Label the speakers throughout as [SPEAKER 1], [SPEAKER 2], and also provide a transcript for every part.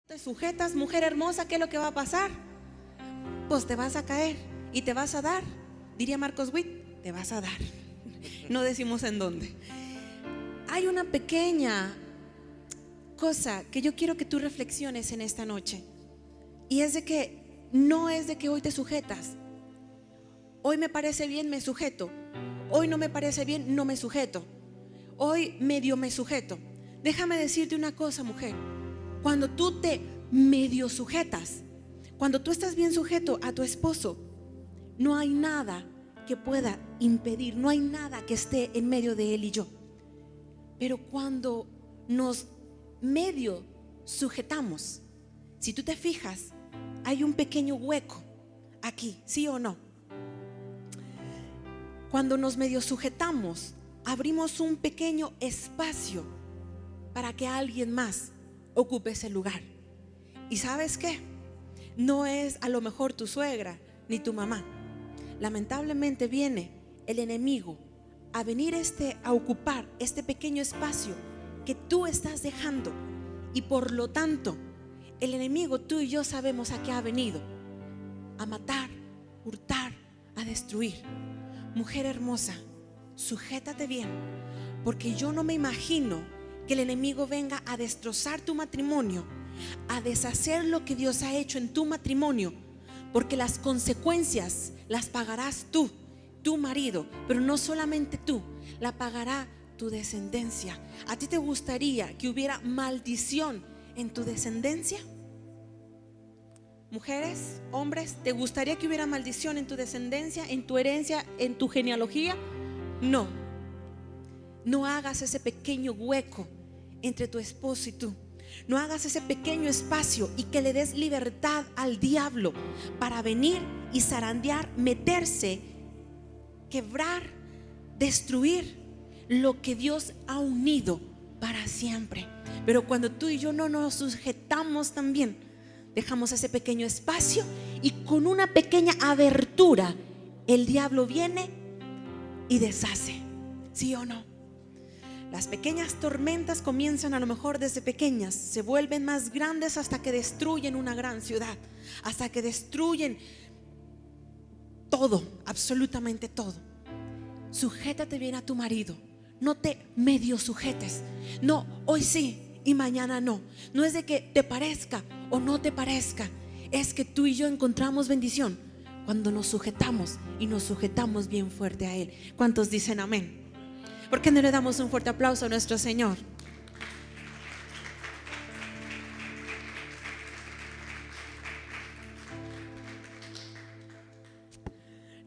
[SPEAKER 1] Te sujetas, mujer hermosa, ¿qué es lo que va a pasar? Pues te vas a caer y te vas a dar. Diría Marcos Witt, te vas a dar. No decimos en dónde. Hay una pequeña cosa que yo quiero que tú reflexiones en esta noche. Y es de que no es de que hoy te sujetas. Hoy me parece bien, me sujeto. Hoy no me parece bien, no me sujeto. Hoy medio me sujeto. Déjame decirte una cosa, mujer. Cuando tú te medio sujetas, cuando tú estás bien sujeto a tu esposo, no hay nada que pueda impedir, no hay nada que esté en medio de él y yo. Pero cuando nos medio sujetamos, si tú te fijas, hay un pequeño hueco aquí, ¿sí o no? Cuando nos medio sujetamos, abrimos un pequeño espacio para que alguien más ocupe ese lugar. ¿Y sabes qué? No es a lo mejor tu suegra ni tu mamá. Lamentablemente viene el enemigo a venir a ocupar este pequeño espacio que tú estás dejando. Y por lo tanto, el enemigo, tú y yo sabemos a qué ha venido: a matar, hurtar, a destruir. Mujer hermosa, sujétate bien, porque yo no me imagino que el enemigo venga a destrozar tu matrimonio, a deshacer lo que Dios ha hecho en tu matrimonio, porque las consecuencias las pagarás tú, tu marido, pero no solamente tú, la pagará tu descendencia. ¿A ti te gustaría que hubiera maldición en tu descendencia? Mujeres, hombres, ¿te gustaría que hubiera maldición en tu descendencia, en tu herencia, en tu genealogía? No. No hagas ese pequeño hueco entre tu esposo y tú. No hagas ese pequeño espacio y que le des libertad al diablo para venir y zarandear, meterse, quebrar, destruir lo que Dios ha unido para siempre. Pero cuando tú y yo no nos sujetamos también, dejamos ese pequeño espacio y con una pequeña abertura el diablo viene y deshace. ¿Sí o no? Las pequeñas tormentas comienzan a lo mejor desde pequeñas, se vuelven más grandes hasta que destruyen una gran ciudad, hasta que destruyen todo, absolutamente todo. Sujétate bien a tu marido, no te medio sujetes. No, hoy sí y mañana no. No es de que te parezca o no te parezca, es que tú y yo encontramos bendición cuando nos sujetamos y nos sujetamos bien fuerte a Él. ¿Cuántos dicen amén? ¿Por qué no le damos un fuerte aplauso a nuestro Señor?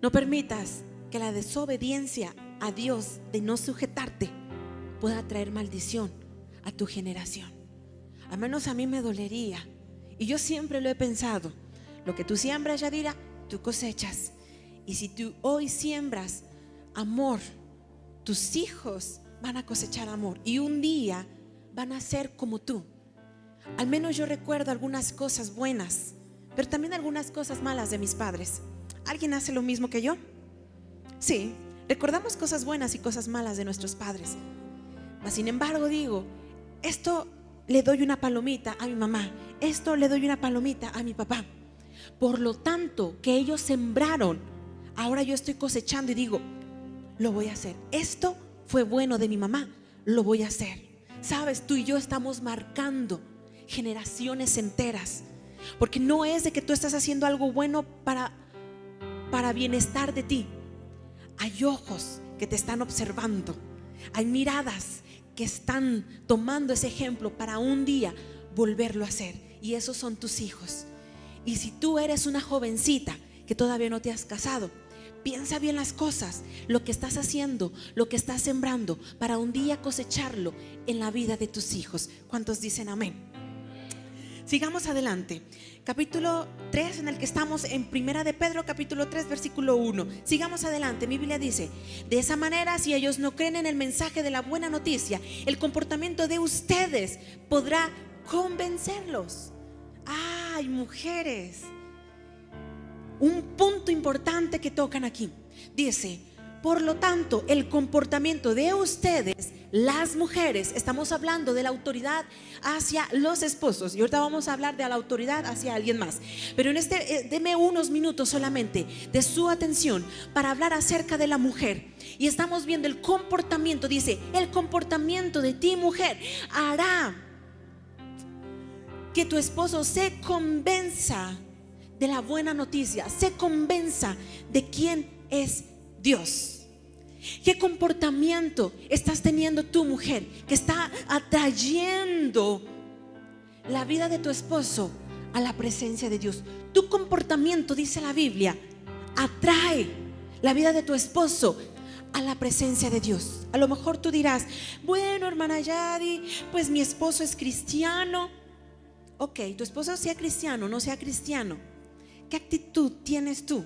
[SPEAKER 1] No permitas que la desobediencia a Dios de no sujetarte pueda traer maldición a tu generación. Al menos a mí me dolería. Y yo siempre lo he pensado: lo que tú siembras, Yadira, tú cosechas. Y si tú hoy siembras amor, tus hijos van a cosechar amor y un día van a ser como tú. Al menos yo recuerdo algunas cosas buenas, pero también algunas cosas malas de mis padres. ¿Alguien hace lo mismo que yo? Sí, recordamos cosas buenas y cosas malas de nuestros padres. Mas sin embargo digo, esto le doy una palomita a mi mamá, esto le doy una palomita a mi papá. Por lo tanto, que ellos sembraron, ahora yo estoy cosechando y digo, lo voy a hacer. Esto fue bueno de mi mamá, lo voy a hacer. Sabes, tú y yo estamos marcando generaciones enteras, porque no es de que tú estás haciendo algo bueno para bienestar de ti. Hay ojos que te están observando, hay miradas que están tomando ese ejemplo para un día volverlo a hacer, y esos son tus hijos. Y si tú eres una jovencita que todavía no te has casado, piensa bien las cosas, lo que estás haciendo, lo que estás sembrando, para un día cosecharlo en la vida de tus hijos. ¿Cuántos dicen amén? Sigamos adelante. Capítulo 3 en el que estamos, en Primera de Pedro, capítulo 3, versículo 1. Sigamos adelante. Mi Biblia dice: de esa manera, si ellos no creen en el mensaje de la buena noticia, el comportamiento de ustedes podrá convencerlos. Ay, mujeres, un punto importante que tocan aquí. Dice: Por lo tanto, el comportamiento de ustedes, las mujeres, estamos hablando de la autoridad hacia los esposos, y ahorita vamos a hablar de la autoridad hacia alguien más, pero deme unos minutos solamente de su atención para hablar acerca de la mujer. Y estamos viendo el comportamiento. Dice: el comportamiento de ti, mujer, hará que tu esposo se convenza de la buena noticia, se convenza de quién es Dios. ¿Qué comportamiento estás teniendo tú, mujer, que está atrayendo la vida de tu esposo a la presencia de Dios? Tu comportamiento, dice la Biblia, atrae la vida de tu esposo a la presencia de Dios. A lo mejor tú dirás: bueno, hermana Yadi, pues mi esposo es cristiano. Ok, tu esposo sea cristiano, no sea cristiano, ¿qué actitud tienes tú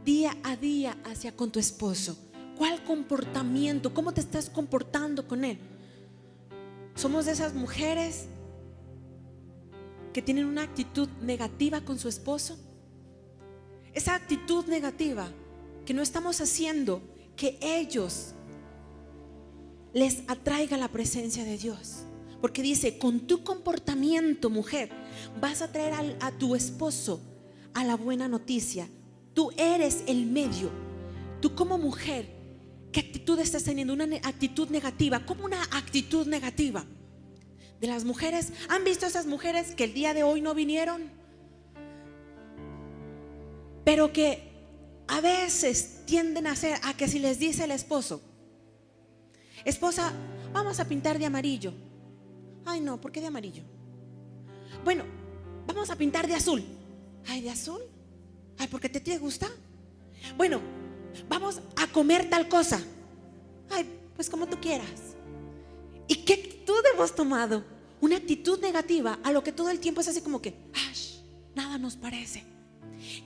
[SPEAKER 1] día a día hacia con tu esposo? ¿Cuál comportamiento? ¿Cómo te estás comportando con él? ¿Somos de esas mujeres que tienen una actitud negativa con su esposo? Esa actitud negativa que no estamos haciendo que ellos les atraiga la presencia de Dios. Porque dice: con tu comportamiento, mujer, vas a traer a tu esposo a la buena noticia. Tú eres el medio. Tú como mujer, ¿qué actitud estás teniendo? Una actitud negativa. ¿Cómo una actitud negativa? De las mujeres, ¿han visto esas mujeres que el día de hoy no vinieron? Pero que a veces tienden a hacer a que si les dice el esposo: esposa, vamos a pintar de amarillo. Ay, no, ¿por qué de amarillo? Bueno, vamos a pintar de azul. Ay, ¿de azul? Ay, ¿porque te gusta? Bueno, vamos a comer tal cosa. Ay, pues como tú quieras. ¿Y qué actitud hemos tomado? Una actitud negativa a lo que todo el tiempo es así como que nada nos parece.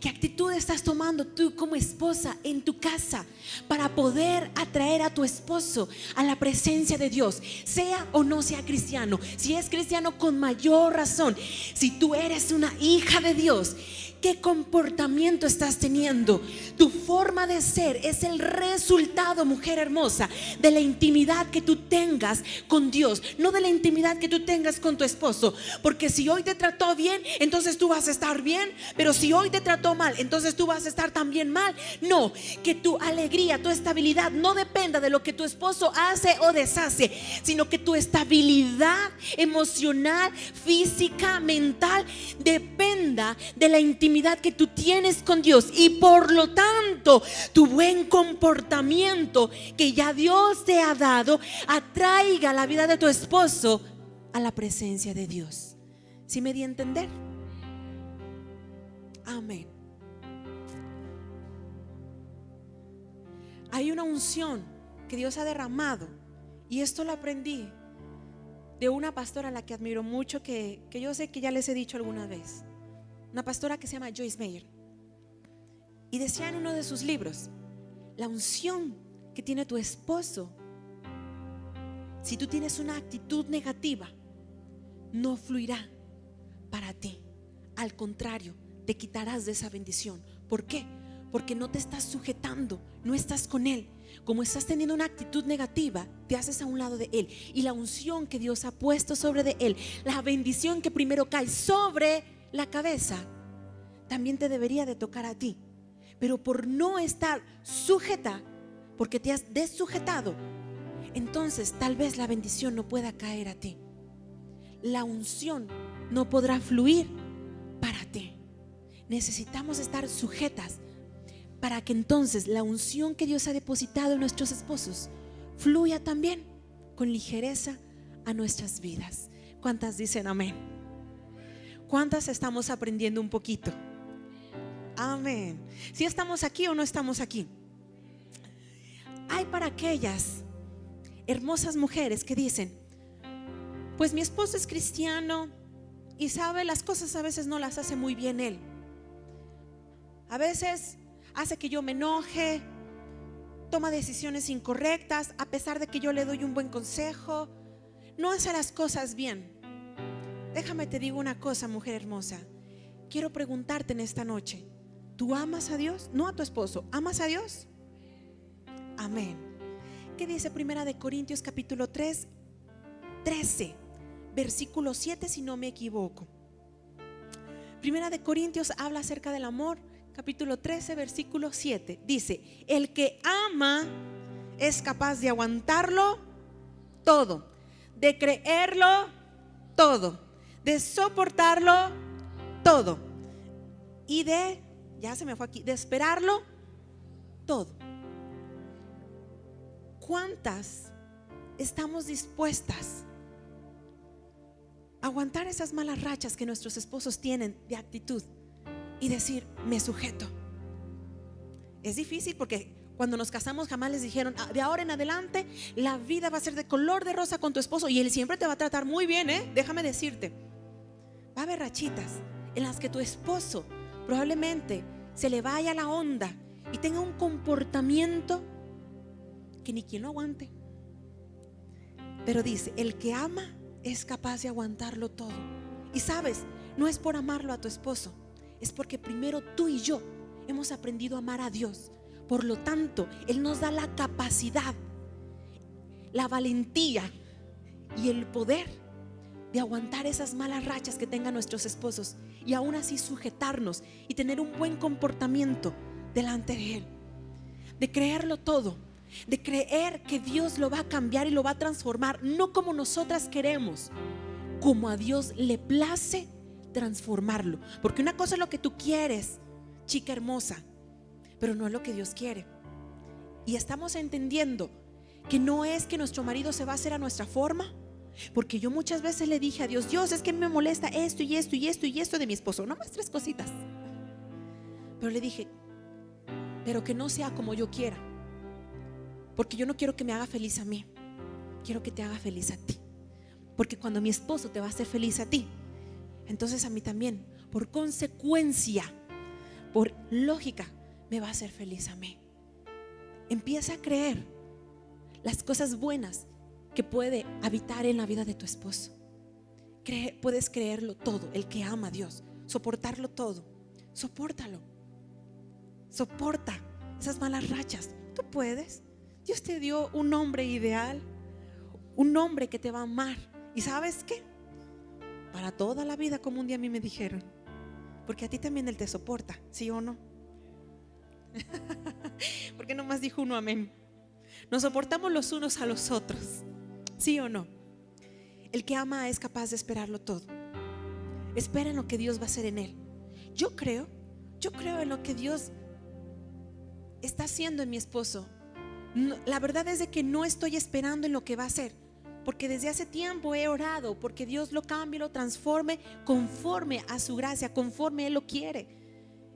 [SPEAKER 1] ¿Qué actitud estás tomando tú como esposa en tu casa para poder atraer a tu esposo a la presencia de Dios? Sea o no sea cristiano. Si es cristiano, con mayor razón. Si tú eres una hija de Dios, ¿qué comportamiento estás teniendo? Tu forma de ser es el resultado, mujer hermosa, de la intimidad que tú tengas con Dios, no de la intimidad que tú tengas con tu esposo. Porque si hoy te trató bien, entonces tú vas a estar bien. Pero si hoy te trató mal, entonces tú vas a estar también mal. No, que tu alegría, tu estabilidad no dependa de lo que tu esposo hace o deshace, sino que tu estabilidad emocional, física, mental dependa de la intimidad que tú tienes con Dios. Y por lo tanto, tu buen comportamiento que ya Dios te ha dado atraiga la vida de tu esposo a la presencia de Dios. ¿Sí me di a entender? Amén. Hay una unción que Dios ha derramado, y esto lo aprendí de una pastora a la que admiro mucho, que yo sé que ya les he dicho alguna vez. Una pastora que se llama Joyce Meyer. Y decía en uno de sus libros: la unción que tiene tu esposo, si tú tienes una actitud negativa, no fluirá para ti. Al contrario, te quitarás de esa bendición. ¿Por qué? Porque no te estás sujetando, no estás con él. Como estás teniendo una actitud negativa, te haces a un lado de él. Y la unción que Dios ha puesto sobre de él, la bendición que primero cae sobre la cabeza, también te debería de tocar a ti. Pero por no estar sujeta, porque te has dessujetado, entonces tal vez la bendición no pueda caer a ti. La unción no podrá fluir para ti. Necesitamos estar sujetas para que entonces la unción que Dios ha depositado en nuestros esposos fluya también con ligereza a nuestras vidas. ¿Cuántas dicen amén? ¿Cuántas estamos aprendiendo un poquito? Amén. ¿Si estamos aquí o no estamos aquí? Hay para aquellas hermosas mujeres que dicen: pues mi esposo es cristiano y sabe, las cosas a veces no las hace muy bien él. A veces hace que yo me enoje, toma decisiones incorrectas a pesar de que yo le doy un buen consejo, no hace las cosas bien. Déjame te digo una cosa, mujer hermosa. Quiero preguntarte en esta noche: ¿tú amas a Dios? No a tu esposo, ¿amas a Dios? Amén. ¿Qué dice Primera de Corintios capítulo 3, 13, versículo 7, si no me equivoco? Primera de Corintios habla acerca del amor, capítulo 13, versículo 7. Dice: el que ama es capaz de aguantarlo todo, de creerlo todo, de soportarlo todo y de, ya se me fue aquí, de esperarlo todo. ¿Cuántas estamos dispuestas a aguantar esas malas rachas que nuestros esposos tienen de actitud y decir, me sujeto? Es difícil porque cuando nos casamos jamás les dijeron, de ahora en adelante la vida va a ser de color de rosa con tu esposo y él siempre te va a tratar muy bien, déjame decirte. Va a haber rachitas en las que tu esposo probablemente se le vaya la onda y tenga un comportamiento que ni quien lo aguante. Pero dice, el que ama es capaz de aguantarlo todo. Y sabes, no es por amarlo a tu esposo, es porque primero tú y yo hemos aprendido a amar a Dios. Por lo tanto, Él nos da la capacidad, la valentía y el poder de aguantar esas malas rachas que tengan nuestros esposos y aún así sujetarnos y tener un buen comportamiento delante de Él, de creerlo todo, de creer que Dios lo va a cambiar y lo va a transformar, no como nosotras queremos, como a Dios le place transformarlo. Porque una cosa es lo que tú quieres, chica hermosa, pero no es lo que Dios quiere. Y estamos entendiendo que no es que nuestro marido se va a hacer a nuestra forma. Porque yo muchas veces le dije a Dios, Dios, es que me molesta esto y esto y esto y esto de mi esposo, nomás 3 cositas. Pero le dije, pero que no sea como yo quiera, porque yo no quiero que me haga feliz a mí, quiero que te haga feliz a ti. Porque cuando mi esposo te va a hacer feliz a ti, entonces a mí también, por consecuencia, por lógica, me va a hacer feliz a mí. Empieza a creer las cosas buenas que puede habitar en la vida de tu esposo. Puedes creerlo todo. El que ama a Dios, soportarlo todo, sopórtalo. Soporta esas malas rachas. Tú puedes. Dios te dio un hombre ideal, un hombre que te va a amar. ¿Y sabes qué? Para toda la vida, como un día a mí me dijeron, porque a ti también Él te soporta, ¿sí o no? Porque nomás dijo uno amén. Nos soportamos los unos a los otros, ¿sí o no? El que ama es capaz de esperarlo todo. Espera en lo que Dios va a hacer en él. Yo creo en lo que Dios está haciendo en mi esposo. La verdad es de que no estoy esperando en lo que va a hacer, porque desde hace tiempo he orado porque Dios lo cambie, lo transforme conforme a su gracia, conforme Él lo quiere.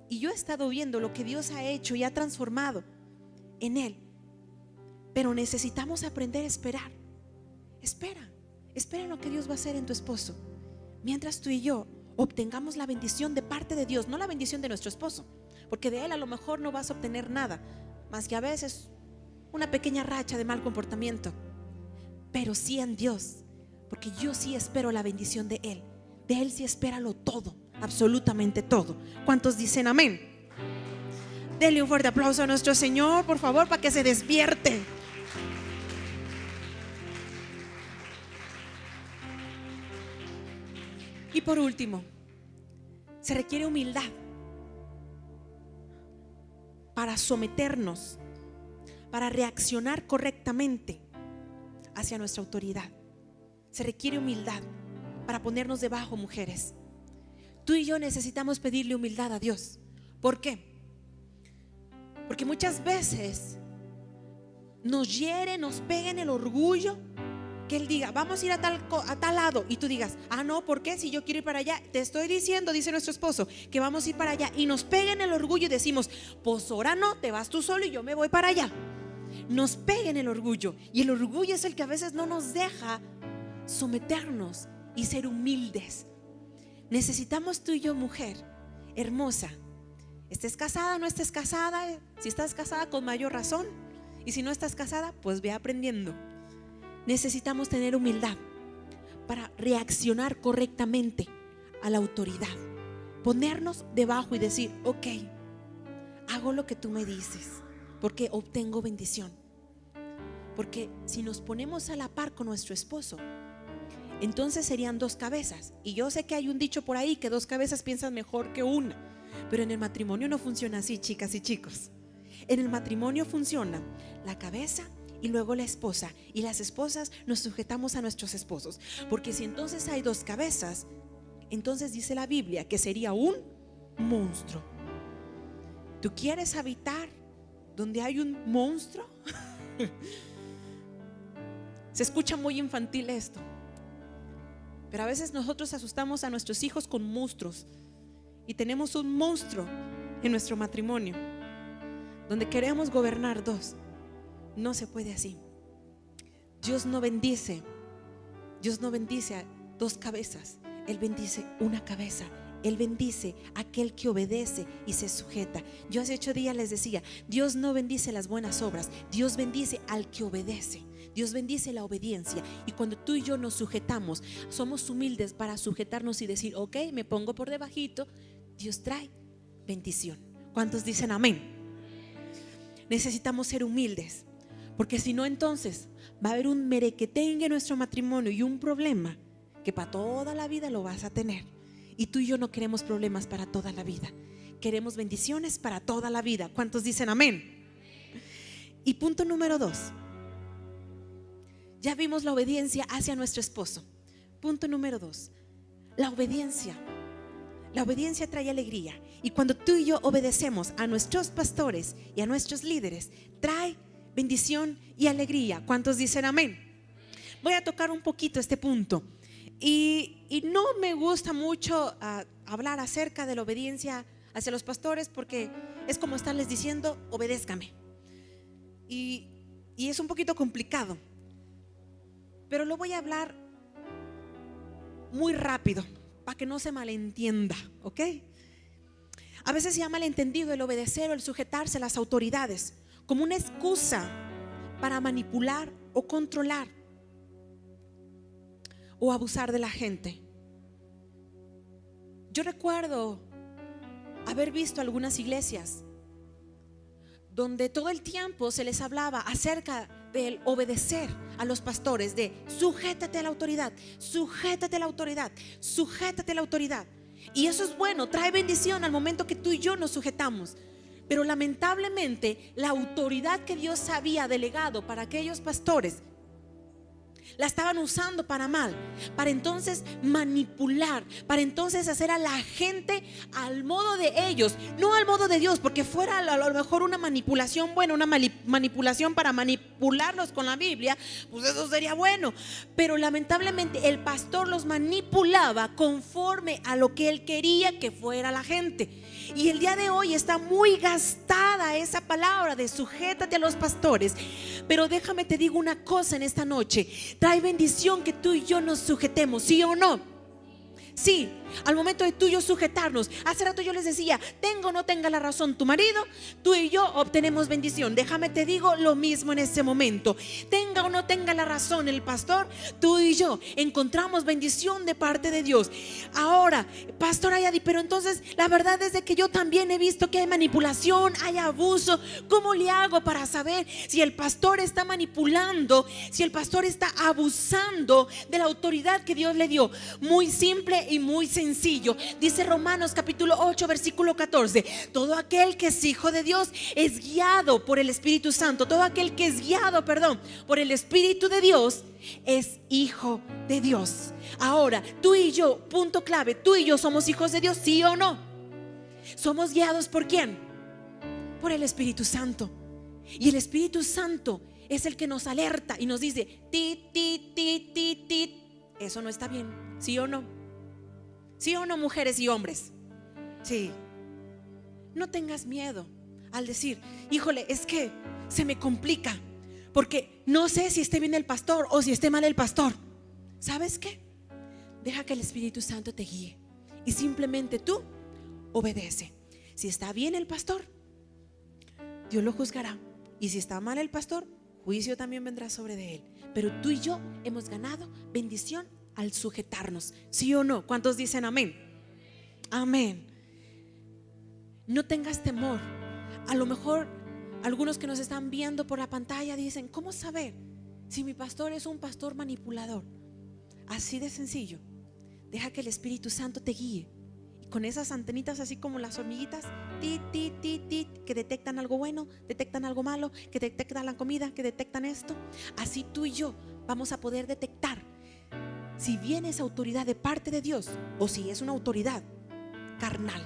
[SPEAKER 1] Y yo he estado viendo lo que Dios ha hecho y ha transformado en Él. Pero necesitamos aprender a esperar. Espera en lo que Dios va a hacer en tu esposo, mientras tú y yo obtengamos la bendición de parte de Dios, no la bendición de nuestro esposo, porque de él a lo mejor no vas a obtener nada más que a veces una pequeña racha de mal comportamiento, pero sí en Dios, porque yo sí espero la bendición de él. De él sí espéralo todo, absolutamente todo. ¿Cuántos dicen amén? Denle un fuerte aplauso a nuestro Señor, por favor, para que se despierte. Y por último, se requiere humildad para someternos, para reaccionar correctamente hacia nuestra autoridad. Se requiere humildad para ponernos debajo, mujeres. Tú y yo necesitamos pedirle humildad a Dios. ¿Por qué? Porque muchas veces nos hiere, nos pega en el orgullo que Él diga, vamos a ir a tal lado, y tú digas, no, ¿por qué? Si yo quiero ir para allá. Te estoy diciendo, dice nuestro esposo, que vamos a ir para allá, y nos pega en el orgullo y decimos, pues ahora no, te vas tú solo y yo me voy para allá. Nos pega en el orgullo, y el orgullo es el que a veces no nos deja someternos y ser humildes. Necesitamos tú y yo, mujer hermosa, estés casada, no estés casada. Si estás casada, con mayor razón, y si no estás casada, pues ve aprendiendo. Necesitamos tener humildad para reaccionar correctamente a la autoridad, ponernos debajo y decir, ok, hago lo que tú me dices, porque obtengo bendición. Porque si nos ponemos a la par con nuestro esposo, entonces serían dos cabezas. Y yo sé que hay un dicho por ahí que dos cabezas piensan mejor que una, pero en el matrimonio no funciona así, chicas y chicos. En el matrimonio funciona la cabeza y luego la esposa, y las esposas nos sujetamos a nuestros esposos. Porque si entonces hay dos cabezas, entonces dice la Biblia que sería un monstruo. ¿Tú quieres habitar donde hay un monstruo? Se escucha muy infantil esto, pero a veces nosotros asustamos a nuestros hijos con monstruos, y tenemos un monstruo en nuestro matrimonio donde queremos gobernar dos. No se puede así. Dios no bendice a dos cabezas, Él bendice una cabeza. Él bendice a aquel que obedece y se sujeta. Yo hace 8 días les decía, Dios no bendice las buenas obras, Dios bendice al que obedece. Dios bendice la obediencia. Y cuando tú y yo nos sujetamos, somos humildes para sujetarnos y decir, ok, me pongo por debajito, Dios trae bendición. ¿Cuántos dicen amén? Necesitamos ser humildes, porque si no, entonces va a haber un merequetengue en nuestro matrimonio y un problema que para toda la vida lo vas a tener. Y tú y yo no queremos problemas para toda la vida, queremos bendiciones para toda la vida. ¿Cuántos dicen amén? Y punto número 2, ya vimos la obediencia hacia nuestro esposo. Punto número 2, la obediencia trae alegría. Y cuando tú y yo obedecemos a nuestros pastores y a nuestros líderes, trae bendición y alegría. ¿Cuántos dicen amén? Voy a tocar un poquito este punto. Y no me gusta mucho hablar acerca de la obediencia hacia los pastores, porque es como estarles diciendo, obedézcame. Y es un poquito complicado, pero lo voy a hablar muy rápido para que no se malentienda, ¿ok? A veces se ha malentendido el obedecer o el sujetarse a las autoridades como una excusa para manipular o controlar o abusar de la gente. Yo recuerdo haber visto algunas iglesias donde todo el tiempo se les hablaba acerca del obedecer a los pastores, de sujétate a la autoridad, sujétate a la autoridad, sujétate a la autoridad. Y eso es bueno, trae bendición al momento que tú y yo nos sujetamos. Pero lamentablemente la autoridad que Dios había delegado para aquellos pastores la estaban usando para mal, para entonces manipular, para entonces hacer a la gente al modo de ellos, no al modo de Dios, porque fuera a lo mejor una manipulación buena, una manipulación para manipularlos con la Biblia, pues eso sería bueno. Pero lamentablemente el pastor los manipulaba conforme a lo que él quería que fuera la gente. Y el día de hoy está muy gastada esa palabra de sujétate a los pastores. Pero déjame te digo una cosa en esta noche: trae bendición que tú y yo nos sujetemos, ¿sí o no? Sí, al momento de tú y yo sujetarnos. Hace rato yo les decía, tenga o no tenga la razón tu marido, tú y yo obtenemos bendición. Déjame te digo lo mismo en este momento. Tenga o no tenga la razón el pastor, tú y yo encontramos bendición de parte de Dios. Ahora, pastor Ayadi, pero entonces la verdad es de que yo también he visto que hay manipulación, hay abuso. ¿Cómo le hago para saber si el pastor está manipulando, si el pastor está abusando de la autoridad que Dios le dio? Muy simple y muy sencillo. Dice Romanos capítulo 8 versículo 14: todo aquel que es hijo de Dios es guiado por el Espíritu Santo. Todo aquel que es guiado, por el Espíritu de Dios es hijo de Dios. Ahora, tú y yo, punto clave, tú y yo somos hijos de Dios, ¿sí o no? ¿Somos guiados por quién? Por el Espíritu Santo. Y el Espíritu Santo es el que nos alerta y nos dice, ti, ti, ti, ti, ti. Eso no está bien, ¿sí o no? ¿Sí o no, mujeres y hombres? Sí. No tengas miedo al decir, híjole, es que se me complica, porque no sé si esté bien el pastor o si esté mal el pastor. ¿Sabes qué? Deja que el Espíritu Santo te guíe y simplemente tú obedece. Si está bien el pastor, Dios lo juzgará, y si está mal el pastor, juicio también vendrá sobre de él. Pero tú y yo hemos ganado bendición al sujetarnos, ¿sí o no? ¿Cuántos dicen amén? Amén. No tengas temor. A lo mejor Algunos que nos están viendo por la pantalla dicen: ¿cómo saber si mi pastor es un pastor manipulador? Así de sencillo. Deja que el Espíritu Santo te guíe. Y con esas antenitas, así como las hormiguitas, tit, tit, tit, tit, que detectan algo bueno, detectan algo malo, que detectan la comida, que detectan esto. Así tú y yo vamos a poder detectar si viene esa autoridad de parte de Dios o si es una autoridad carnal.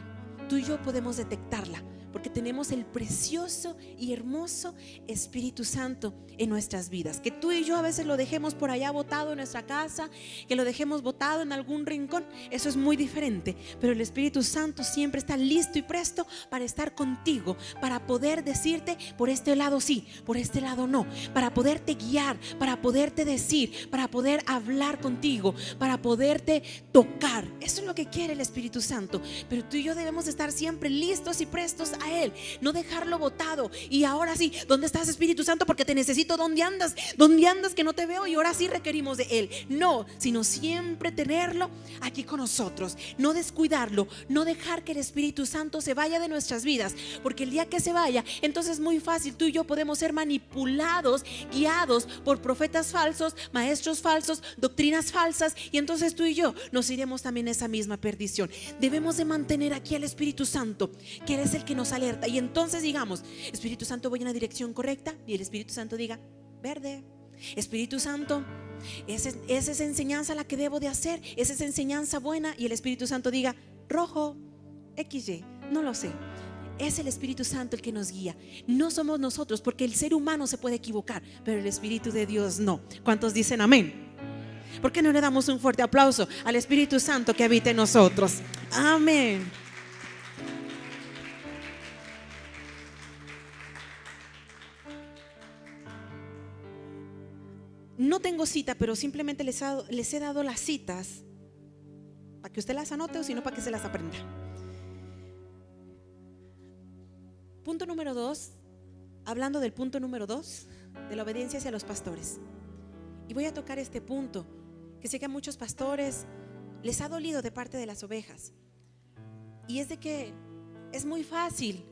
[SPEAKER 1] Tú y yo podemos detectarla, porque tenemos el precioso y hermoso Espíritu Santo en nuestras vidas. Que tú y yo a veces lo dejemos por allá botado en nuestra casa, que lo dejemos botado en algún rincón, eso es muy diferente. Pero el Espíritu Santo siempre está listo y presto para estar contigo, para poder decirte: por este lado sí, por este lado no, para poderte guiar, para poderte decir, para poder hablar contigo, para poderte tocar. Eso es lo que quiere el Espíritu Santo. Pero tú y yo debemos estar siempre listos y prestos a Él, no dejarlo botado. Y ahora sí, ¿dónde estás, Espíritu Santo? Porque te necesito. ¿Dónde andas? ¿Dónde andas que no te veo? Y ahora sí requerimos de Él. No, sino siempre tenerlo aquí con nosotros, no descuidarlo, no dejar que el Espíritu Santo se vaya de nuestras vidas, porque el día que se vaya, entonces es muy fácil, tú y yo podemos ser manipulados, guiados por profetas falsos, maestros falsos, doctrinas falsas, y entonces tú y yo nos iremos también a esa misma perdición. Debemos de mantener aquí al Espíritu Santo, que Él es el que nos alerta. Y entonces digamos: Espíritu Santo, voy en la dirección correcta. Y el Espíritu Santo diga: verde. Espíritu Santo, ¿es esa enseñanza la que debo de hacer? ¿Es esa enseñanza buena? Y el Espíritu Santo diga: rojo, XY, no lo sé. Es el Espíritu Santo el que nos guía. No somos nosotros, porque el ser humano se puede equivocar, pero el Espíritu de Dios no. ¿Cuántos dicen amén? ¿Por qué no le damos un fuerte aplauso al Espíritu Santo que habita en nosotros? Amén. No tengo cita, pero simplemente les he dado las citas para que usted las anote, o si no, para que se las aprenda. Punto número 2, hablando del punto número 2, de la obediencia hacia los pastores. Y voy a tocar este punto, que sé que a muchos pastores les ha dolido de parte de las ovejas. Y es de que es muy fácil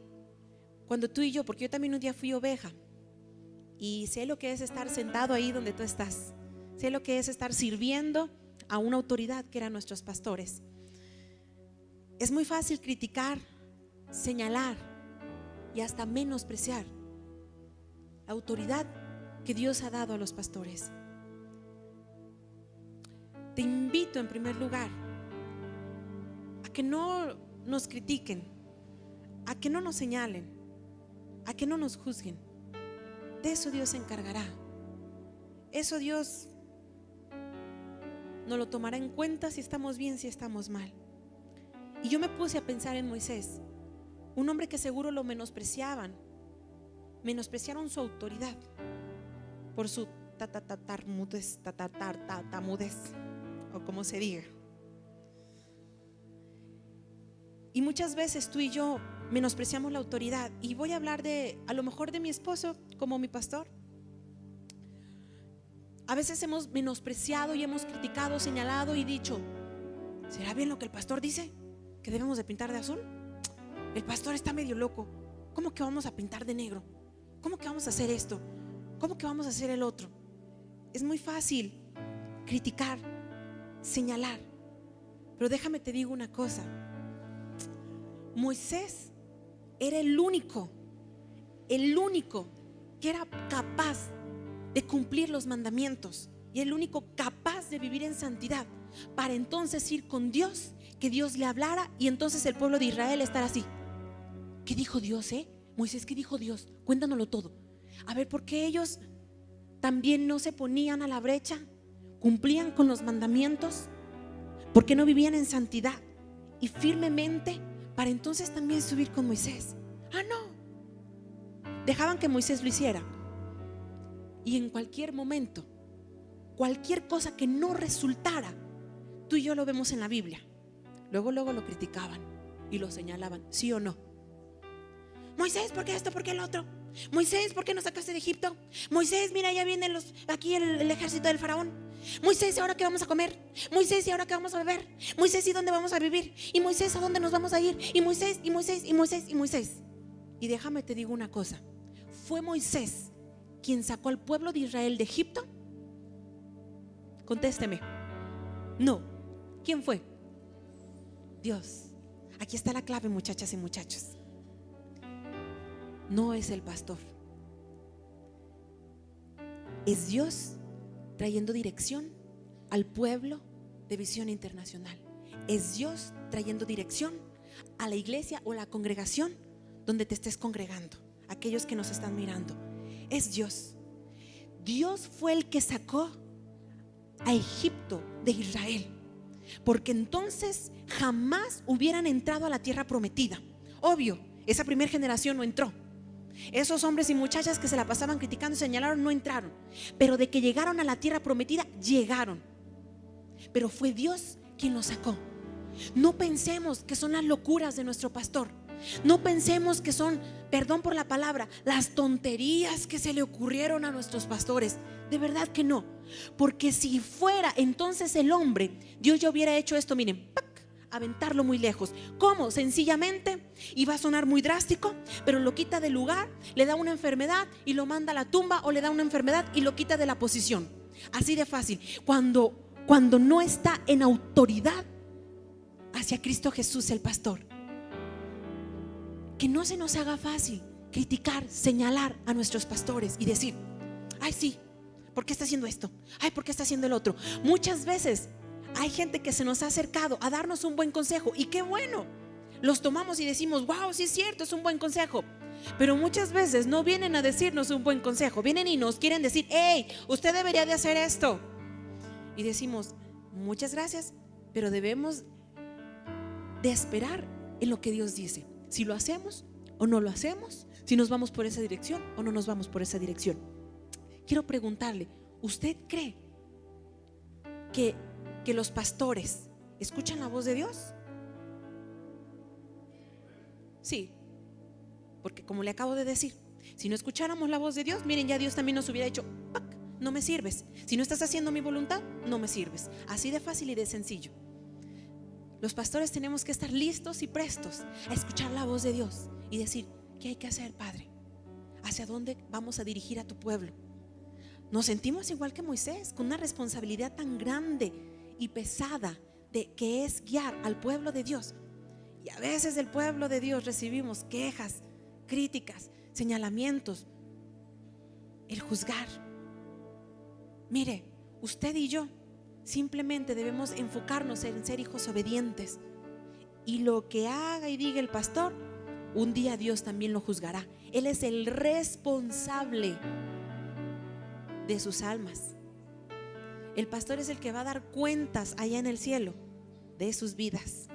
[SPEAKER 1] cuando tú y yo, porque yo también un día fui oveja, y sé lo que es estar sentado ahí donde tú estás, sé lo que es estar sirviendo a una autoridad que eran nuestros pastores. Es muy fácil criticar, señalar y hasta menospreciar la autoridad que Dios ha dado a los pastores. Te invito en primer lugar a que no nos critiquen, a que no nos señalen, a que no nos juzguen. De eso Dios se encargará. Eso Dios nos lo tomará en cuenta, si estamos bien, si estamos mal. Y yo me puse a pensar en Moisés, un hombre que seguro lo menospreciaron su autoridad por su tatamudez, o como se diga. Y muchas veces tú y yo menospreciamos la autoridad. Y voy a hablar a lo mejor de mi esposo como mi pastor. A veces hemos menospreciado y hemos criticado, señalado y dicho: ¿será bien lo que el pastor dice? ¿Que debemos de pintar de azul? El pastor está medio loco. ¿Cómo que vamos a pintar de negro? ¿Cómo que vamos a hacer esto? ¿Cómo que vamos a hacer el otro? Es muy fácil criticar, señalar. Pero déjame te digo una cosa: Moisés era el único que era capaz de cumplir los mandamientos, y el único capaz de vivir en santidad, para entonces ir con Dios, que Dios le hablara, y entonces el pueblo de Israel estar así: ¿qué dijo Dios, Moisés, qué dijo Dios? Cuéntanoslo todo. A ver, ¿por qué ellos también no se ponían a la brecha? ¿Cumplían con los mandamientos? ¿Por qué no vivían en santidad y firmemente para entonces también subir con Moisés? No, dejaban que Moisés lo hiciera. Y en cualquier momento, cualquier cosa que no resultara, tú y yo lo vemos en la Biblia, luego lo criticaban y lo señalaban, ¿sí o no? Moisés, ¿por qué esto? ¿Por qué el otro? Moisés, ¿por qué nos sacaste de Egipto? Moisés, mira, ya viene aquí el ejército del faraón. Moisés, ¿y ahora qué vamos a comer? Moisés, ¿y ahora qué vamos a beber? Moisés, ¿y dónde vamos a vivir? Y Moisés, ¿a dónde nos vamos a ir? Y Moisés, y Moisés, y Moisés, y Moisés. Y déjame te digo una cosa: ¿fue Moisés quien sacó al pueblo de Israel de Egipto? Contésteme. No. ¿Quién fue? Dios. Aquí está la clave, muchachas y muchachos. No es el pastor. Es Dios trayendo dirección al pueblo de Visión Internacional. Es Dios trayendo dirección a la iglesia o la congregación donde te estés congregando, aquellos que nos están mirando. Es Dios. Dios fue el que sacó a Egipto de Israel, porque entonces jamás hubieran entrado a la tierra prometida. Obvio, esa primera generación no entró. Esos hombres y muchachas que se la pasaban criticando y señalaron no entraron, pero de que llegaron a la tierra prometida, llegaron. Pero fue Dios quien los sacó. No pensemos que son las locuras de nuestro pastor. No pensemos que son, perdón por la palabra, las tonterías que se le ocurrieron a nuestros pastores. De verdad que no. Porque si fuera entonces el hombre, Dios ya hubiera hecho esto, miren, ¡pac!, aventarlo muy lejos. ¿Cómo? Sencillamente, y va a sonar muy drástico, pero lo quita del lugar, le da una enfermedad y lo manda a la tumba, o le da una enfermedad y lo quita de la posición. Así de fácil. Cuando no está en autoridad hacia Cristo Jesús el pastor. Que no se nos haga fácil criticar, señalar a nuestros pastores y decir: ay, sí, ¿por qué está haciendo esto? Ay, ¿por qué está haciendo el otro? Muchas veces hay gente que se nos ha acercado a darnos un buen consejo, y qué bueno, los tomamos y decimos: wow, sí es cierto, es un buen consejo. Pero muchas veces no vienen a decirnos un buen consejo, vienen y nos quieren decir: hey, usted debería de hacer esto. Y decimos: muchas gracias, pero debemos de esperar en lo que Dios dice. Si lo hacemos o no lo hacemos, si nos vamos por esa dirección o no nos vamos por esa dirección. Quiero preguntarle: ¿usted cree que los pastores escuchan la voz de Dios? Sí, porque como le acabo de decir, si no escucháramos la voz de Dios, miren, ya Dios también nos hubiera dicho: ¡pac!, no me sirves. Si no estás haciendo mi voluntad, no me sirves. Así de fácil y de sencillo. Los pastores tenemos que estar listos y prestos a escuchar la voz de Dios y decir: ¿qué hay que hacer, Padre? ¿Hacia dónde vamos a dirigir a tu pueblo? Nos sentimos igual que Moisés, con una responsabilidad tan grande y pesada de que es guiar al pueblo de Dios. Y a veces del pueblo de Dios recibimos quejas, críticas, señalamientos, el juzgar. Mire, usted y yo simplemente debemos enfocarnos en ser hijos obedientes, y lo que haga y diga el pastor, un día Dios también lo juzgará. Él es el responsable de sus almas. El pastor es el que va a dar cuentas allá en el cielo de sus vidas.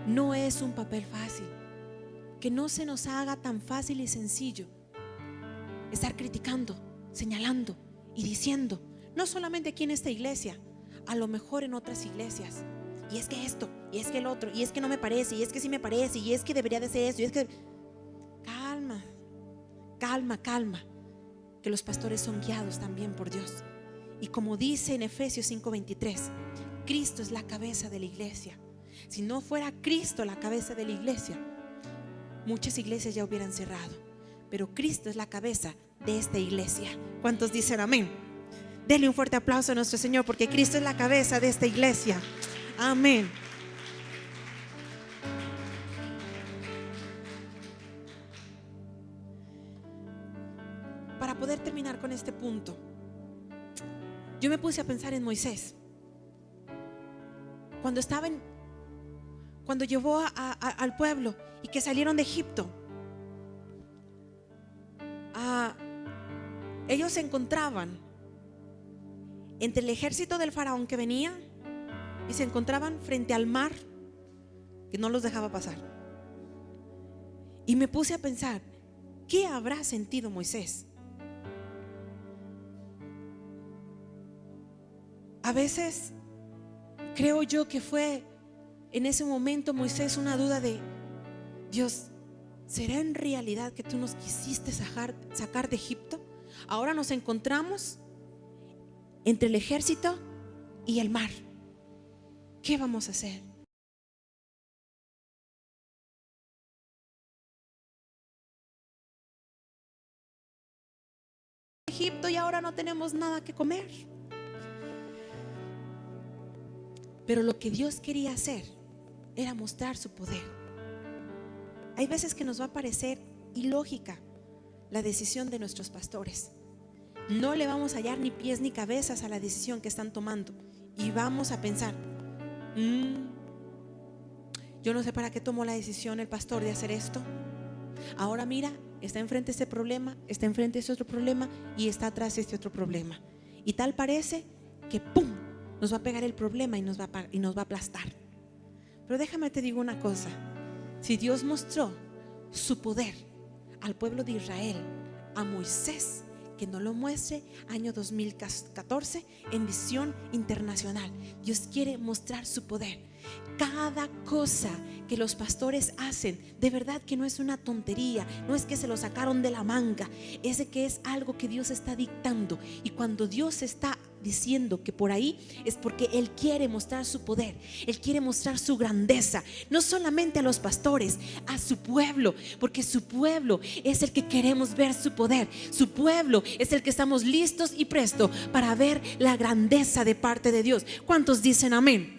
[SPEAKER 1] No es un papel fácil. Que no se nos haga tan fácil y sencillo estar criticando, señalando y diciendo. No solamente aquí en esta iglesia, a lo mejor en otras iglesias. Y es que esto, y es que el otro, y es que no me parece, y es que sí me parece, y es que debería de ser esto, y es que... Calma, calma, calma. Que los pastores son guiados también por Dios. Y como dice en Efesios 5:23, Cristo es la cabeza de la iglesia. Si no fuera Cristo la cabeza de la iglesia, muchas iglesias ya hubieran cerrado. Pero Cristo es la cabeza de esta iglesia. ¿Cuántos dicen amén? Denle un fuerte aplauso a nuestro Señor, porque Cristo es la cabeza de esta iglesia. Amén. Para poder terminar con este punto, yo me puse a pensar en Moisés. Cuando llevó al pueblo y que salieron de Egipto, ellos se encontraban entre el ejército del faraón que venía, y se encontraban frente al mar que no los dejaba pasar. Y me puse a pensar: ¿qué habrá sentido Moisés? A veces creo yo que fue en ese momento Moisés una duda de: Dios, ¿será en realidad que tú nos quisiste sacar de Egipto? Ahora nos encontramos entre el ejército y el mar. ¿Qué vamos a hacer? Egipto y ahora no tenemos nada que comer. Pero lo que Dios quería hacer era mostrar su poder. Hay veces que nos va a parecer ilógica la decisión de nuestros pastores. No le vamos a hallar ni pies ni cabezas a la decisión que están tomando. Y vamos a pensar, yo no sé para qué tomó la decisión el pastor de hacer esto. Ahora mira, está enfrente de este problema, está enfrente de este otro problema y está atrás de este otro problema. Y tal parece que ¡pum!, nos va a pegar el problema y nos va a aplastar. Pero déjame te digo una cosa. Si Dios mostró su poder al pueblo de Israel, a Moisés, que no lo muestre año 2014 en Visión Internacional. Dios quiere mostrar su poder. Cada cosa que los pastores hacen, de verdad que no es una tontería, no es que se lo sacaron de la manga, es de que es algo que Dios está dictando. Y cuando Dios está diciendo que por ahí, es porque Él quiere mostrar su poder, Él quiere mostrar su grandeza, no solamente a los pastores, a su pueblo, porque su pueblo es el que queremos ver su poder. Su pueblo es el que estamos listos y presto para ver la grandeza de parte de Dios. ¿Cuántos dicen amén?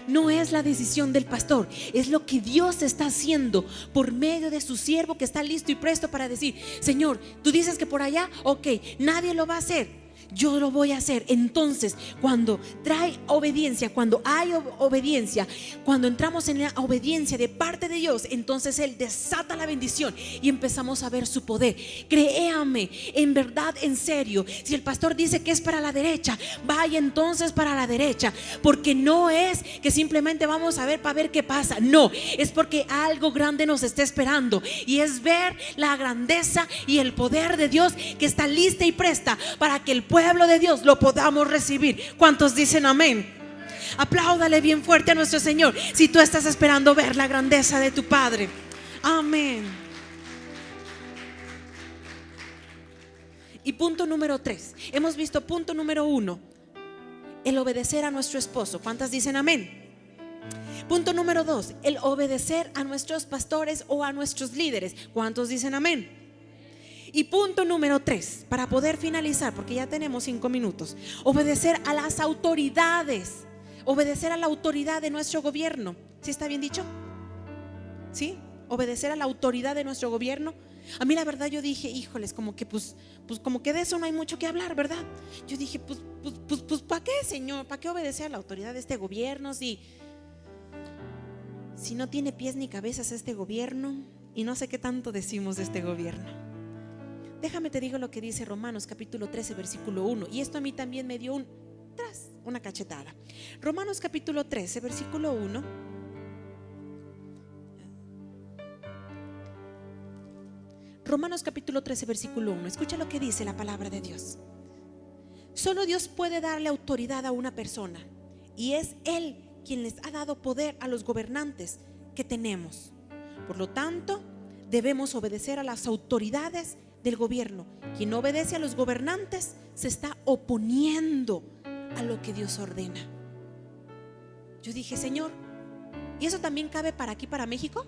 [SPEAKER 1] No es la decisión del pastor, es lo que Dios está haciendo por medio de su siervo que está listo y presto para decir: Señor, tú dices que por allá, ok, nadie lo va a hacer, yo lo voy a hacer. Entonces, cuando trae obediencia, cuando hay obediencia, cuando entramos en la obediencia de parte de Dios, entonces Él desata la bendición y empezamos a ver su poder. Créame, en verdad, en serio, si el pastor dice que es para la derecha, vaya entonces para la derecha, porque no es que simplemente vamos a ver para ver qué pasa, no, es porque algo grande nos está esperando, y es ver la grandeza y el poder de Dios que está lista y presta para que el pueblo de Dios lo podamos recibir. ¿Cuántos dicen amén? Apláudale bien fuerte a nuestro Señor si tú estás esperando ver la grandeza de tu Padre. Amén. Y punto número 3. Hemos visto punto número 1, el obedecer a nuestro esposo. ¿Cuántas dicen amén? Punto número 2, el obedecer a nuestros pastores o a nuestros líderes. ¿Cuántos dicen amén? Y punto número 3, para poder finalizar, porque ya tenemos 5 minutos, obedecer a las autoridades. Obedecer a la autoridad de nuestro gobierno. ¿Sí está bien dicho? ¿Sí? Obedecer a la autoridad de nuestro gobierno. A mí la verdad yo dije, híjoles, como que pues como que de eso no hay mucho que hablar, ¿verdad? Yo dije, pues ¿para qué, Señor? ¿Para qué obedecer a la autoridad de este gobierno si no tiene pies ni cabezas este gobierno? Y no sé qué tanto decimos de este gobierno. Déjame te digo lo que dice Romanos capítulo 13 versículo 1. Y esto a mí también me dio una cachetada. Romanos capítulo 13 versículo 1. Romanos capítulo 13 versículo 1. Escucha lo que dice la palabra de Dios. Solo Dios puede darle autoridad a una persona, y es Él quien les ha dado poder a los gobernantes que tenemos. Por lo tanto, debemos obedecer a las autoridades del gobierno. Quien no obedece a los gobernantes se está oponiendo a lo que Dios ordena. Yo dije, Señor, ¿y eso también cabe para aquí, para México?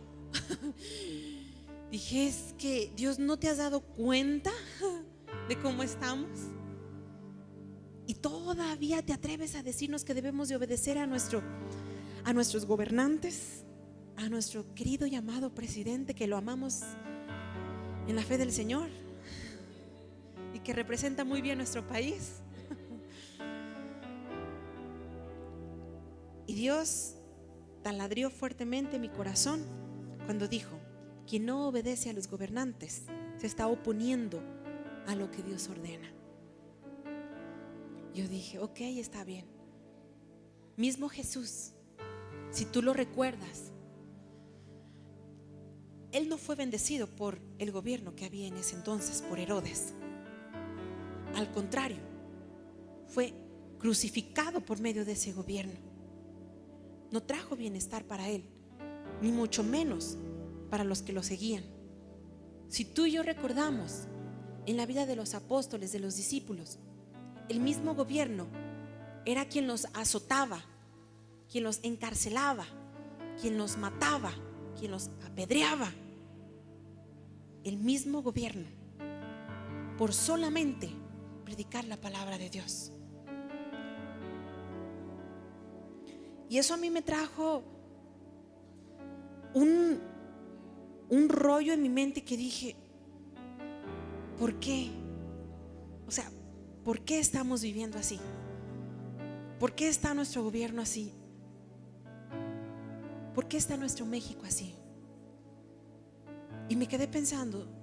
[SPEAKER 1] Dije, es que Dios, ¿no te has dado cuenta de cómo estamos? Y todavía te atreves a decirnos que debemos de obedecer a nuestros gobernantes, a nuestro querido y amado presidente, que lo amamos en la fe del Señor y que representa muy bien nuestro país. Y Dios taladrió fuertemente mi corazón cuando dijo: quien no obedece a los gobernantes se está oponiendo a lo que Dios ordena. Yo dije, ok, está bien. Mismo Jesús, si tú lo recuerdas, Él no fue bendecido por el gobierno que había en ese entonces, por Herodes. Al contrario, fue crucificado por medio de ese gobierno. No trajo bienestar para Él, ni mucho menos para los que lo seguían. Si tú y yo recordamos en la vida de los apóstoles, de los discípulos, el mismo gobierno era quien los azotaba, quien los encarcelaba, quien los mataba, quien los apedreaba. El mismo gobierno. por solamente predicar la palabra de Dios. Y eso a mí me trajo un rollo en mi mente que dije, ¿por qué? O sea, ¿por qué estamos viviendo así? ¿Por qué está nuestro gobierno así? ¿Por qué está nuestro México así? Y me quedé pensando,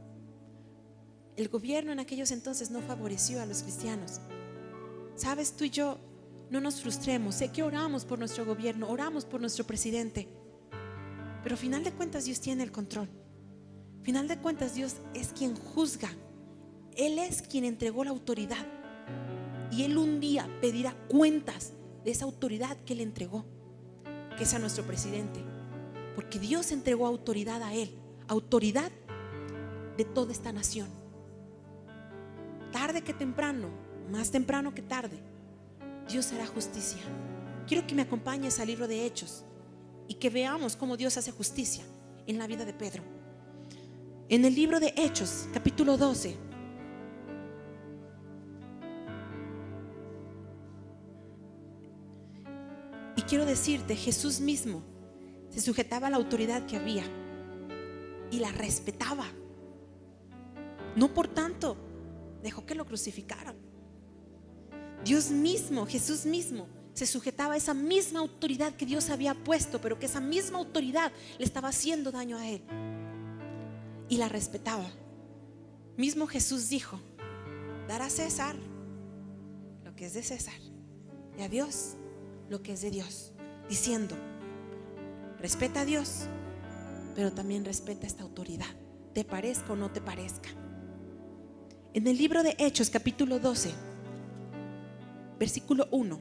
[SPEAKER 1] el gobierno en aquellos entonces no favoreció a los cristianos. Sabes, tú y yo no nos frustremos. Sé que oramos por nuestro gobierno, oramos por nuestro presidente, pero al final de cuentas Dios tiene el control. Al final de cuentas Dios es quien juzga. Él es quien entregó la autoridad, y Él un día pedirá cuentas de esa autoridad que Él entregó, que es a nuestro presidente, porque Dios entregó autoridad a Él, autoridad de toda esta nación. Tarde que temprano, más temprano que tarde, Dios hará justicia. Quiero que me acompañes al libro de Hechos y que veamos cómo Dios hace justicia en la vida de Pedro. En el libro de Hechos, capítulo 12. Y quiero decirte, Jesús mismo se sujetaba a la autoridad que había y la respetaba. No por tanto dejó que lo crucificaran. Dios mismo, Jesús mismo, se sujetaba a esa misma autoridad que Dios había puesto, pero que esa misma autoridad le estaba haciendo daño a Él, y la respetaba. Mismo Jesús dijo: dar a César lo que es de César y a Dios lo que es de Dios, diciendo: respeta a Dios, pero también respeta esta autoridad, te parezca o no te parezca. En el libro de Hechos, capítulo 12, versículo 1.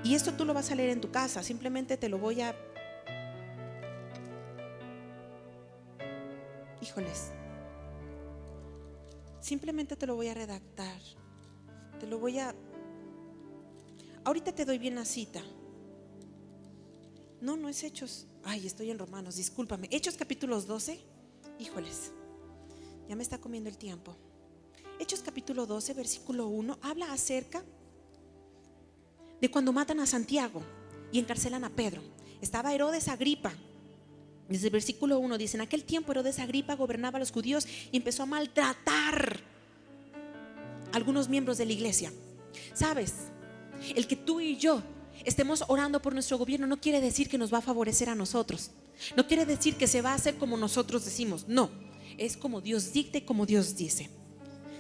[SPEAKER 1] Y esto tú lo vas a leer en tu casa. Simplemente te lo voy a... Simplemente te lo voy a redactar. Te lo voy a... Ahorita te doy bien la cita. No es Hechos. Ay, estoy en Romanos, discúlpame. Hechos capítulos 12. Ya me está comiendo el tiempo. Hechos capítulo 12, versículo 1, habla acerca de cuando matan a Santiago y encarcelan a Pedro. Estaba Herodes Agripa. Desde el versículo 1 dice: en aquel tiempo Herodes Agripa gobernaba a los judíos y empezó a maltratar a algunos miembros de la iglesia. ¿Sabes? El que tú y yo estemos orando por nuestro gobierno no quiere decir que nos va a favorecer a nosotros. No quiere decir que se va a hacer como nosotros decimos. No, es como Dios dicta y como Dios dice.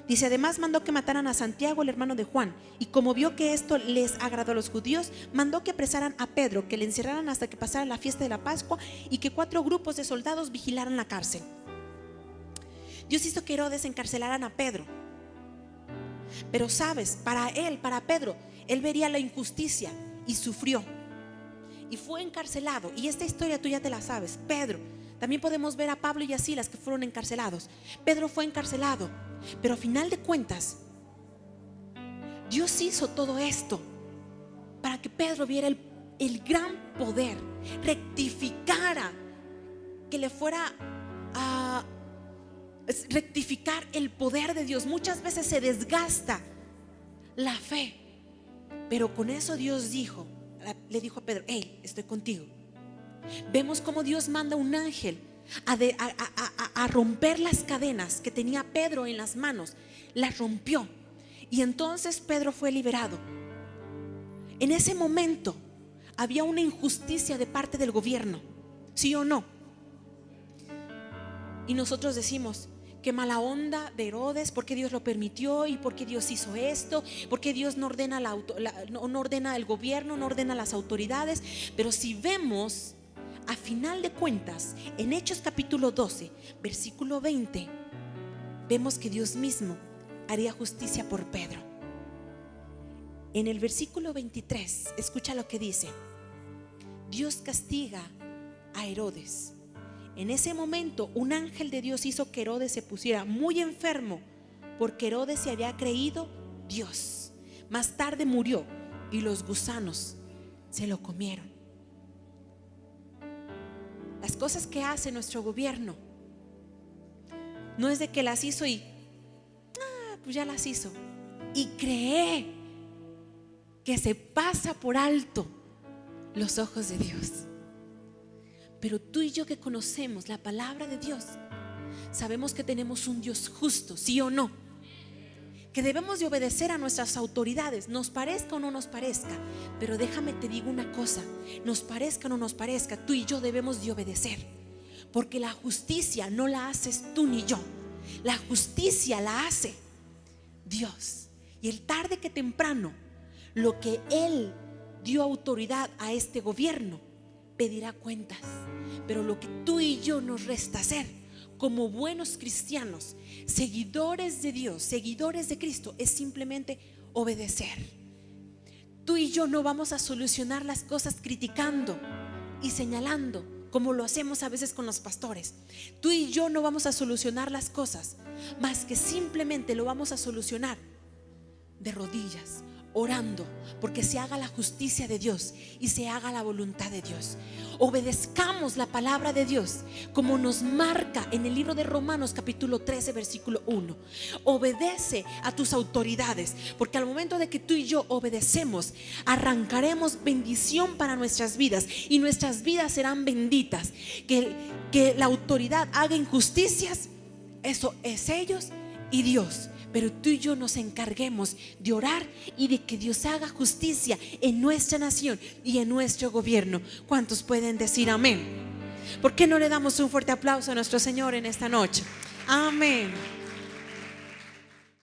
[SPEAKER 1] Dice: además mandó que mataran a Santiago, el hermano de Juan, y como vio que esto les agradó a los judíos, mandó que apresaran a Pedro, que le encerraran hasta que pasara la fiesta de la Pascua, y que 4 grupos de soldados vigilaran la cárcel. Dios hizo que Herodes encarcelaran a Pedro. Pero sabes, para Pedro, él vería la injusticia y sufrió y fue encarcelado. Y esta historia tú ya te la sabes. Pedro, también podemos ver a Pablo y a Silas, que fueron encarcelados. Pedro fue encarcelado, pero a final de cuentas Dios hizo todo esto para que Pedro viera el gran poder, rectificara, que le fuera a rectificar el poder de Dios. Muchas veces se desgasta la fe, pero con eso Dios le dijo a Pedro: hey, estoy contigo. Vemos cómo Dios manda un ángel a romper las cadenas que tenía Pedro en las manos. Las rompió, y entonces Pedro fue liberado. En ese momento había una injusticia de parte del gobierno, ¿sí o no? Y nosotros decimos: qué mala onda de Herodes, ¿por qué Dios lo permitió? ¿Y por qué Dios hizo esto? ¿Por qué Dios no ordena no ordena el gobierno, no ordena las autoridades? Pero si vemos, a final de cuentas, en Hechos capítulo 12, versículo 20, vemos que Dios mismo haría justicia por Pedro. En el versículo 23, escucha lo que dice: Dios castiga a Herodes. En ese momento un ángel de Dios hizo que Herodes se pusiera muy enfermo, porque Herodes se había creído Dios. Más tarde murió y los gusanos se lo comieron. Las cosas que hace nuestro gobierno no es de que las hizo y pues ya las hizo. Y cree que se pasa por alto los ojos de Dios. Pero tú y yo, que conocemos la palabra de Dios, sabemos que tenemos un Dios justo, ¿sí o no? Que debemos de obedecer a nuestras autoridades, nos parezca o no nos parezca. Pero déjame te digo una cosa, nos parezca o no nos parezca, tú y yo debemos de obedecer. Porque la justicia no la haces tú ni yo, la justicia la hace Dios. Y el tarde que temprano, lo que Él dio autoridad a este gobierno pedirá cuentas. Pero lo que tú y yo nos resta hacer como buenos cristianos, seguidores de Dios, seguidores de Cristo, es simplemente obedecer. Tú y yo no vamos a solucionar las cosas criticando y señalando, como lo hacemos a veces con los pastores. Tú y yo no vamos a solucionar las cosas, más que simplemente lo vamos a solucionar de rodillas, orando, porque se haga la justicia de Dios y se haga la voluntad de Dios. Obedezcamos la palabra de Dios como nos marca en el libro de Romanos capítulo 13 versículo 1. Obedece a tus autoridades, porque al momento de que tú y yo obedecemos, arrancaremos bendición para nuestras vidas y nuestras vidas serán benditas. Que la autoridad haga injusticias, eso es ellos y Dios. Pero tú y yo nos encarguemos de orar y de que Dios haga justicia en nuestra nación y en nuestro gobierno. ¿Cuántos pueden decir amén? ¿Por qué no le damos un fuerte aplauso a nuestro Señor en esta noche? Amén.